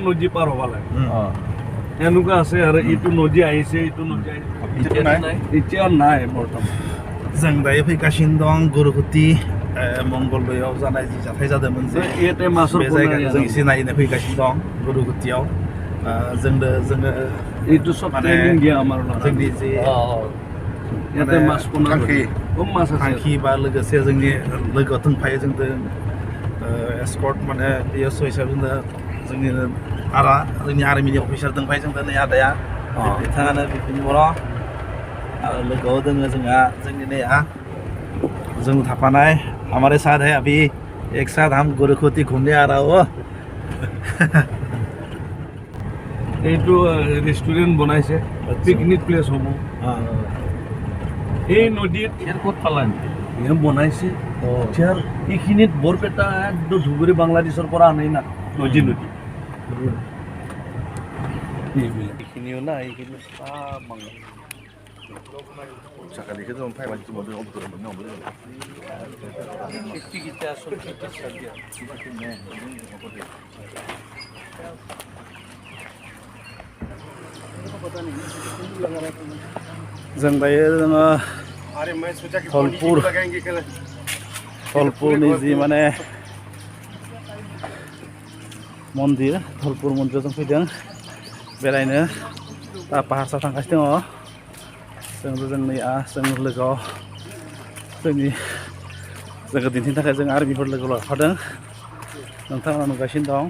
নদী পাৰ হ'ব লাগে এনেকুৱা আছে আৰু এইটো নদী আহিছে এইটো নদী এতিয়া নাই বৰ্তমান जों दायो फैगासिनो दं गुरुखुति मंगलदैयाव जानाय जि जाथाय जादोंमोन जे ইয়াতে মাছৰ बे जायगाखौ जों एसे नायनो फैगासिनो दं गुरुखुतियाव जोङो এইটো চব ট্ৰেইনিং দিয়া আমাৰ जोंनि जे ইয়াতে মাছ পোনা কম माছ আছে थांखि बा लोगोसे जोंनि लोगोआव दंफायो जोंजों एस्कर्ट माने बेयो हिसाबै जोंनि जोंनि आर्मिनि अफिसार दंफायो जोंजों नै आदाया बिथाङानो बिपिन बर' आरो लोगोआव दोङो जोंहा जोंनि नैया जों थाफानाय हमारे साथ है अभी एक साथ हम गुरुखुति घूमने आ रहा हो এইটো ৰেষ্টুৰেণ্ট বনাইছে পিকনিক প্লেচ হ'ব এই নদীত ইয়াৰ ক'ত পালান ইয়াৰ বনাইছে ইয়াৰ এইখিনিত বৰপেটা একদম ধুবুৰী বাংলাদেশৰ পৰা আনে না নদী এইখিনিও না এইখিনি जों दायो जोङो धलपुरनि जि माने मन्दिर धलपुर मन्दिराव जों फैदों बेरायनो दा पाहारसा थांगासिनो दङ जोंनि लोगोआव जोंखौ दिन्थिनो थाखाय जों आर्मिफोर लोगो लाफादों नोंथांमोना नुगासिनो दं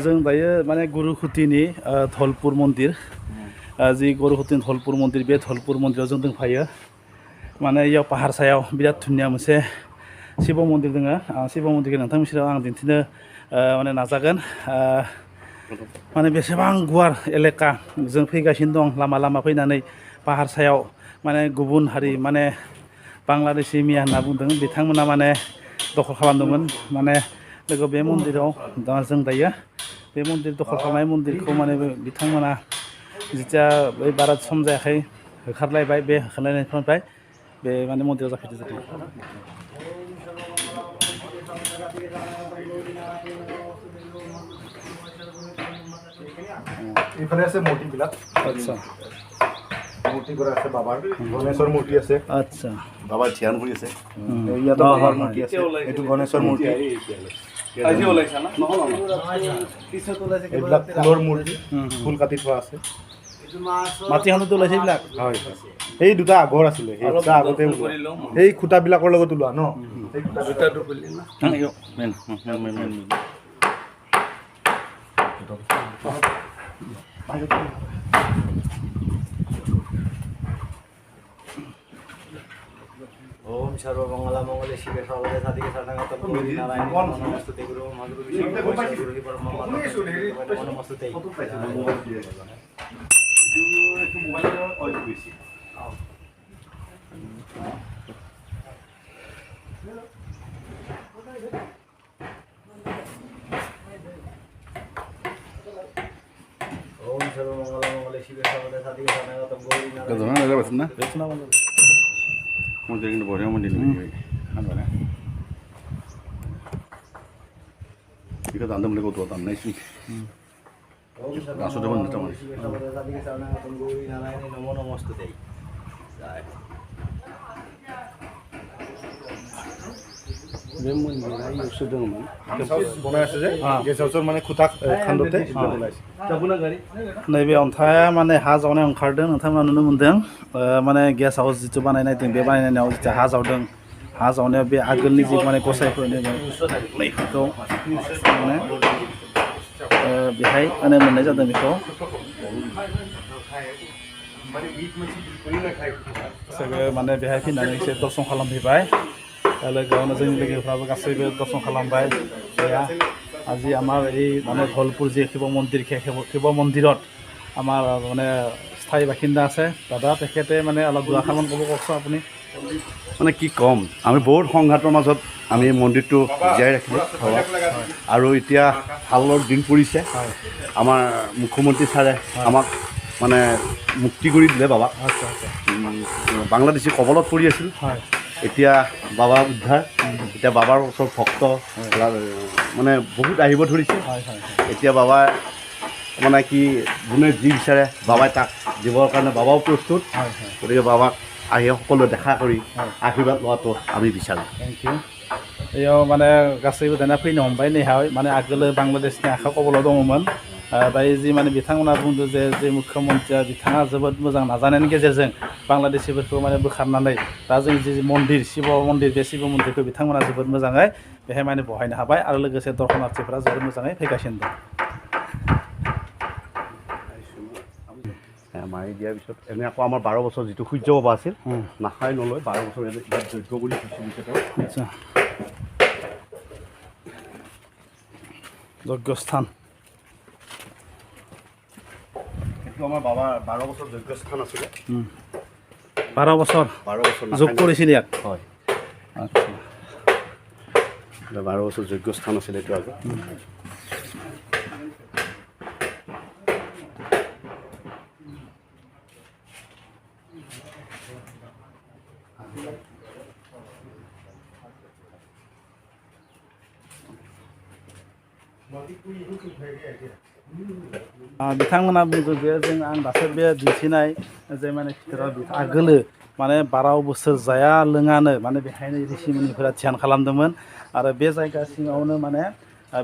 जों दायो माने गुरुखुतिनि धलपुर मन्दिर जि गुरुखुतिनि धलपुर मन्दिर बे धलपुर मन्दिराव जों दंफायो माने इयाव पाहार सायाव बिराद धुनिया मोनसे शिव मन्दिर दङ शिव मन्दिरखौ नोंथांमोननि सेराव आं दिन्थिनो माने नाजागोन माने बेसेबां गुवार एलेका जों फैगासिनो दं लामा फैनानै पाहार सायाव माने गुबुन हारि माने बांलादेशि मिया होनना बुंदों बिथांमोना माने दखल खालामदोंमोन माने लोगो बे मन्दिराव दा जों दायो बे मन्दिर दखल खालामनाय मन्दिरखौ माने बिथांमोना जिथिया बै बारा सम जायाखै होखारलायबाय बे होखारलायनायनिफ्राय बे माने मन्दिराव जाफैदों जादों এইফালে আছে মূৰ্তিবিলাক আচ্ছা মূৰ্তি কৰা আছে বাবাৰ গণেশৰ মূৰ্তি আছে আচ্ছা বাবাৰ ধ্যান কৰি আছে ইয়াতো বাবাৰ মূৰ্তি আছে এইটো গণেশৰ মূৰ্তি এইবিলাক ফুলৰ মূৰ্তি ফুল কাটি থোৱা আছে মাটিখনতো ওলাইছে এইবিলাক হয় এই দুটা আগৰ আছিলে সেই দুটা আগতে এই খুঁটাবিলাকৰ লগত ওলোৱা ন এই খুঁটাটো খুলি না ओम सर्वमंगल मंगले शिवे सर्वदे साधिके शरणगतं गौरी नारायणी नमोस्तुते गुरु गुरु गुरु परम नमोस्तुते ओम सर्वमंगल मंगले शिवे सर्वदे साधिके शरणगतं गौरी नारायणी মন্দিৰ কিন্তু বঢ়িয়া মন্দিৰ ঠিক আছে দাম লেগো তো দাম নাইছি আসলে মন্দির তো शिवे सर्वदे साधिके शरणगतं गौरी नारायणी नमोस्तुते बे मन्दिरा इउसो दंमोन বনাই আছে যে গেছ হাউচৰ মানে খুঁটা খান্দোতে বনাইছে नैबे अन्थाया माने हा जावनाय ओंखारदों नोंथांमोना नुनो मोनदों माने गेस हाउस जिथु बानायनाय दं बे बानायनायाव जिथु हा जावदों हा जावनायाव बे आगोलनि जि माने गसाइफोरनि नैफोरखौ माने बेहाय माने मोननाय जादों बेखौ जोङो माने बेहाय फैनानै एसे दर्शन खालामफैबाय लोगोआवनो जोंनि लोगोफ्राबो गासैबो दर्शन खालामबाय আজি আমাৰ এই মানে ধলপুৰ যি শিৱ মন্দিৰ শিৱ মন্দিৰত আমাৰ মানে স্থায়ী বাসিন্দা আছে দাদা তেখেতে মানে অলপ দুআষাৰমান ক'ব কওকচোন আপুনি মানে কি ক'ম আমি বহুত সংঘাতৰ মাজত আমি মন্দিৰটো জীয়াই ৰাখিলোঁ আৰু এতিয়া হালৰ দিন পৰিছে আমাৰ মুখ্যমন্ত্ৰী ছাৰে আমাক মানে মুক্তি কৰি দিলে বাবাক বাংলাদেশী কবলত পৰি আছিল এতিয়া বাবা উদ্ধাৰ এতিয়া বাবাৰ ওচৰত ভক্ত মানে বহুত আহিব ধৰিছে এতিয়া বাবা মানে কি যোনে যি বিচাৰে বাবাই তাক দিবৰ কাৰণে বাবাও প্ৰস্তুত গতিকে বাবাক আহি সকলোৱে দেখা কৰি আশীৰ্বাদ লোৱাটো আমি বিচাৰোঁ थैंक यू इयाव माने गासैबो दाना फैनो हमबाय नैहाय माने आगोलो बांलादेशनि आखायाव कबलाव दङमोन दायो जि माने बिथांमोना बुंदों जे मुख्यमन्त्रिया बिथाङा जोबोद मोजां नाजानायनि गेजेरजों बांलादेशिफोरखौ माने बोखारनानै दा जों जि मन्दिर शिव मन्दिर बे शिव मन्दिरखौ बिथांमोना जोबोद मोजाङै बेहाय माने बहायनो हाबाय आरो लोगोसे दर्शनार्थीफोरा जोबोद मोजाङै फैगासिनो दं মাৰি দিয়াৰ পিছত এনে আকৌ আমাৰ 12 বছৰ যিটো সূৰ্য বাবা আছিল নাখাই নলয় 12 বছৰ ইয়াত যজ্ঞ কৰি আচ্ছা যজ্ঞস্থান এইটো আমাৰ বাবা 12 বছৰ যজ্ঞস্থান আছিলে 12 বছৰ যোগ কৰিছিল ইয়াত হয় আচ্ছা 12 বছৰ যজ্ঞস্থান আছিলে এইটো আগত बिथांमोना बुंदों जे जों आं दासो बे दिन्थिनाय जे माने आगोलो माने 12 बोसोर जाया लोङानो माने बेहायनो ऋषिमुनिफोरा ध्यान खालामदोंमोन आरो बे जायगा सिङावनो माने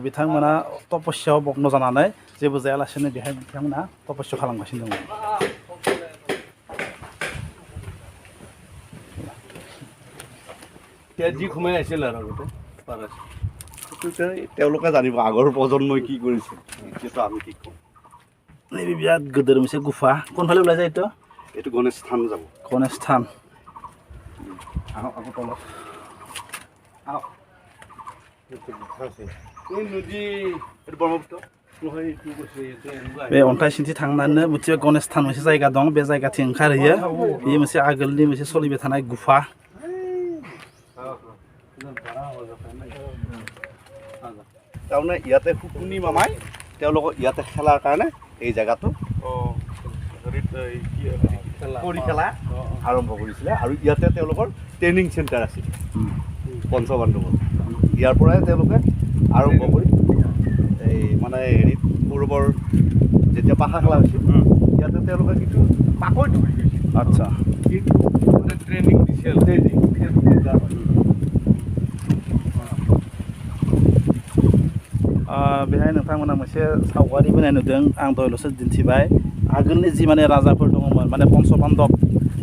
बिथांमोना तपस्याव मग्न जानानै जेबो जायालासेनो बेहाय बिथांमोना तपस्या खालामगासिनो दंमोन যি সোমাই আছিল আৰু আগতে তেওঁলোকে জানিব আগৰ প্ৰজন্মই কি কৰিছে এতিয়াতো আমি কি কম नैबे बिराद गिदिर मोनसे गुफा कोनफाले ओলাই যায় এইটো এইটো গণেশ স্থান যাব गणेश स्थान আকৌ তলত এই নদী এইটো ব্ৰহ্মপুত্ৰ बे अन्थाइ सिंथि थांनानै मोनसे गणेश स्थान मोनसे जायगा दं बे जायगाथिं ओंखारहैयो बेयो मोनसे आगोलनि मोनसे सोलिबाय थानाय गुफा তাৰমানে ইয়াতে ফুকুনি মামাই তেওঁলোকক ইয়াতে খেলাৰ কাৰণে এই জেগাটো খেলা আৰম্ভ কৰিছিলে আৰু ইয়াতে তেওঁলোকৰ ট্ৰেইনিং চেণ্টাৰ আছিল পঞ্চপাণ্ডৱৰ ইয়াৰ পৰাই তেওঁলোকে আৰম্ভ কৰি এই মানে হেৰিত পূৰ্বৰ যেতিয়া পাশা খেলা হৈছিল ইয়াতে তেওঁলোকে কিন্তু পাকৈত হৈ গৈছিল আচ্ছা মানে ট্ৰেইনিং দিছিল बेहाय नोंथांमोना मोनसे सावगारि बोनाय नुदों आं दहायल'सो दिन्थिबाय आगोलनि जि माने राजाफोर दङमोन माने पन्चपाण्डब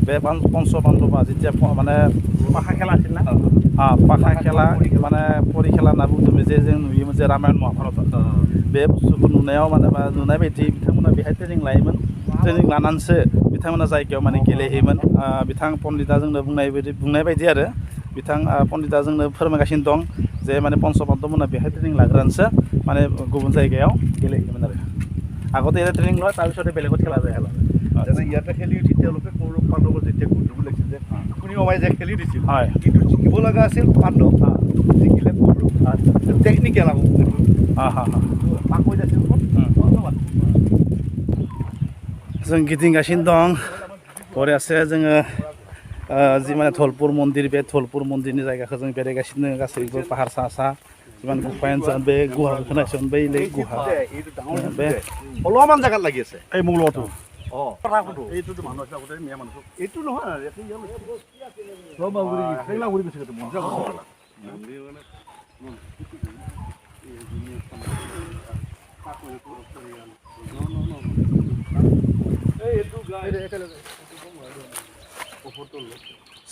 बे पन्चपाण्डबा जेथिया माने पाखा खेला आसिल ना पाखा खेला माने परि खेला होनना बुंदोंमोन जे जों नुयोमोन जे रामायण महाभारत बे बुस्थुखौ नुनायाव माने नुनाय बायदि बिथांमोना बेहाय ट्रेनिं लायोमोन ट्रेनिं लानानैसो बिथांमोना जायगायाव माने गेलेहैयोमोन बिथां पण्डिता जोंनो बुंनाय बायदि आरो बिथां पण्डिता जोंनो फोरमायगासिनो दं जे माने पन्चपाण्डबमोना बेहाय ट्रेनिं लाग्रानोसो माने गुबुन जायगायाव गेलेहैयोमोन आरो আগতে ইয়াতে ট্ৰেনিং লয় তাৰপিছতে বেলেগত খেলা যায় যেনে ইয়াতে খেলি উঠি তেওঁলোকে কৌৰৱ পাণ্ডৱৰ যেতিয়া গুৰুব লাগিছিল যে আপুনি মামাই যে খেলি দিছিল হয় কিন্তু জিকিব লগা আছিল পাণ্ডৱ জিকিলে কৌৰৱ টেকনিকেল আকৌ পাকৈ আছিল जों गिदिंगासिनो दं बरियासे जोङो जि माने धलपुर मन्दिर बे धलपुर मन्दिरनि जायगाखौ जों बेरायगासिनो गासैबो पाहार सा सा जिमान गुफायानो जा बे गुहाखौ नायसन बै गुहा बे অলপমান জেগাত লাগি আছে এই মূলতো এইটোতো মানুহ আছে আগতে মিয়া মানুহ এইটো নহয়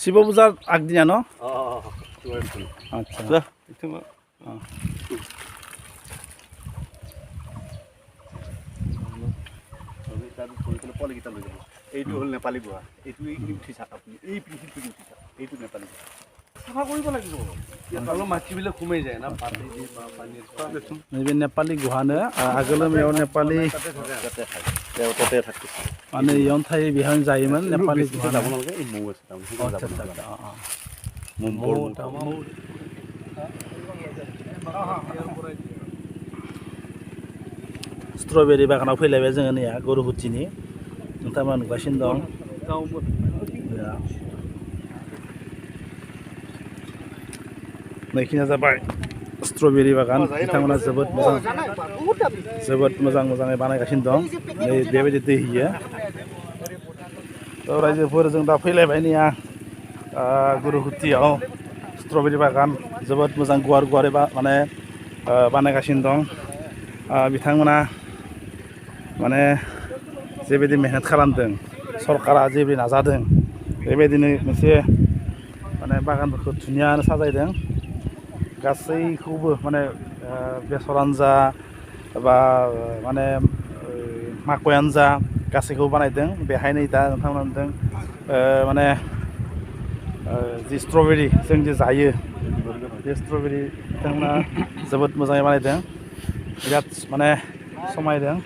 শিৱ পূজাৰ আগদিনা ন আচ্ছা এইটো হ'ল নেপালী গুহা এইটো এইখিনি উঠি চাওক আপুনি এই পৃথিৱীত উঠি চাওক এইটো নেপালী গুহা চাফা কৰিব লাগিব অলপ মাটিবিলাক সোমাই যায় না পানী नैबे नेपाली गुहानो आगोलो बेयाव नेपाली তাতে থাকিছিল माने इयावनो थायो बेहायनो जायोमोन नेपाली गुहा যাব নালাগে এই মৌ আছে स्ट्रबेरि बागानाव फैलायबाय जोङो नै गुरुहुथिनि नोंथांमोना नुगासिनो दं नैखिना जाबाय स्ट्रबेरि बागान बिथांमोना जोबोद मोजाङै बानायगासिनो दं नै बेबायदि दै होयो थ' रायजोफोर जों दा फैलायबाय नैया गुरुखुथियाव स्ट्रबेरि बागान जोबोद मोजां गुवारै माने बानायगासिनो दं बिथांमोना माने जेबायदि मेहनत खालामदों सरकारा जेबायदि नाजादों बेबायदिनो मोनसे माने बागानफोरखौ धुनियानो साजायदों गासैखौबो माने बेसरानो जा बा माने माकयानो जा गासैखौबो बानायदों बेहायनो दा नोंथांमोना नुदों माने जि स्ट्रबेरि जों जे जायो बे स्ट्रबेरि बिथांमोना जोबोद मोजाङै बानायदों बिराद माने समायदों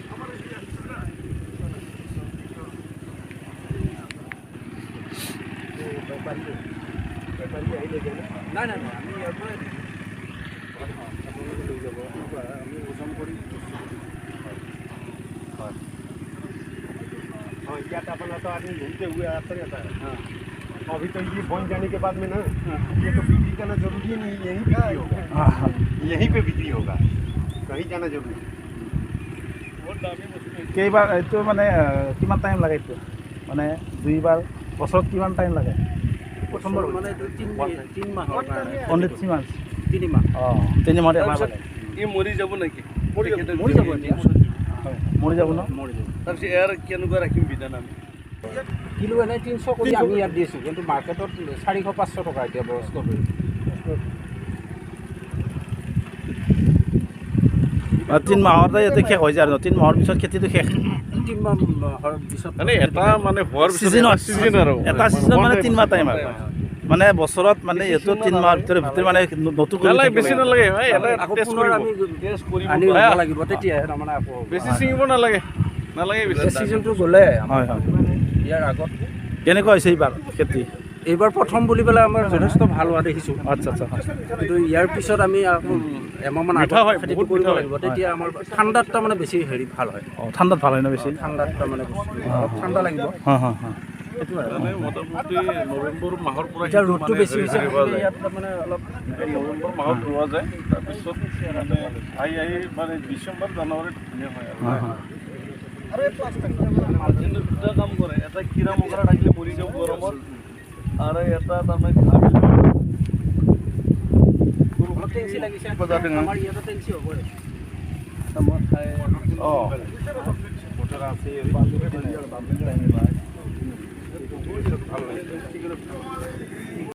अभी तो ये बन जाने के बाद में ना ये तो बिक्री करना जरूरी नहीं यहीं बिक्री होगा यहीं पे बिक्री होगा कहीं जाना जरूरी কেইবাৰ এইটো মানে কিমান টাইম লাগে এইটো মানে দুইবাৰ বছৰত কিমান টাইম লাগে প্ৰথমবাৰ মানে 3 মাহৰ কাৰণে অনলি 3 মাহ 3 মাহ 3 মাহত এমাহ লাগে ই মৰি যাব নেকি মৰি যাব ন তাৰপিছত ইয়াৰ কেনেকুৱা ৰাখিম বিধান আমি কিলো এনে 300 কৰি আমি ইয়াত দিছোঁ কিন্তু মাৰ্কেটত 400-500 টকা এতিয়া ষ্ট্ৰবেৰী 3 মাহতে ইয়াতে শেষ হৈ যায় আৰু 3 মাহৰ পিছত খেতিটো শেষ 3 মাহৰ পিছত মানে এটা মানে হোৱাৰ পিছত চিজন আৰু এটা চিজনত মানে 3 মাহ টাইম আৰু মানে বছৰত মানে এইটো 3 মাহৰ ভিতৰত মানে নতুন নালাগে বেছি নালাগে এটা আকৌ টেষ্ট পুনৰ কৰিব আমি টেষ্ট কৰিব আনি ল'ব লাগিব তেতিয়াহে তাৰমানে আকৌ বেছি ছিঙিব নালাগে বেছি চিজনটো গ'লে হয় ইয়াৰ আগত কেনেকুৱা হৈছে এইবাৰ খেতি এইবাৰ প্ৰথম বুলি পেলাই আমাৰ যথেষ্ট ভাল হোৱা দেখিছোঁ আচ্ছা কিন্তু ইয়াৰ পিছত আমি এমাহমান আগত খেতিটো কৰিব লাগিব তেতিয়া আমাৰ ঠাণ্ডাত তাৰমানে বেছি হেৰি ভাল হয় ঠাণ্ডাত ভাল হয় ন বেছি ঠাণ্ডাত তাৰমানে ঠাণ্ডা লাগিব মোটামুটি নৱেম্বৰ মাহৰ পৰা এতিয়া ৰ'দটো বেছি হৈছে ইয়াত তাৰমানে অলপ নৱেম্বৰ মাহত ৰোৱা যায় তাৰপিছত মানে আহি মানে ডিচেম্বৰ জানুৱাৰীত ধুনীয়া হয় আৰু দুটা কাম কৰে এটা কিৰা মকৰা থাকিলে মৰি যাব গৰমত আৰু এটা তাৰমানে টেঞ্চি লাগিছে আমাৰ ইয়াতো টেঞ্চি হ'বই মই খাই অঁ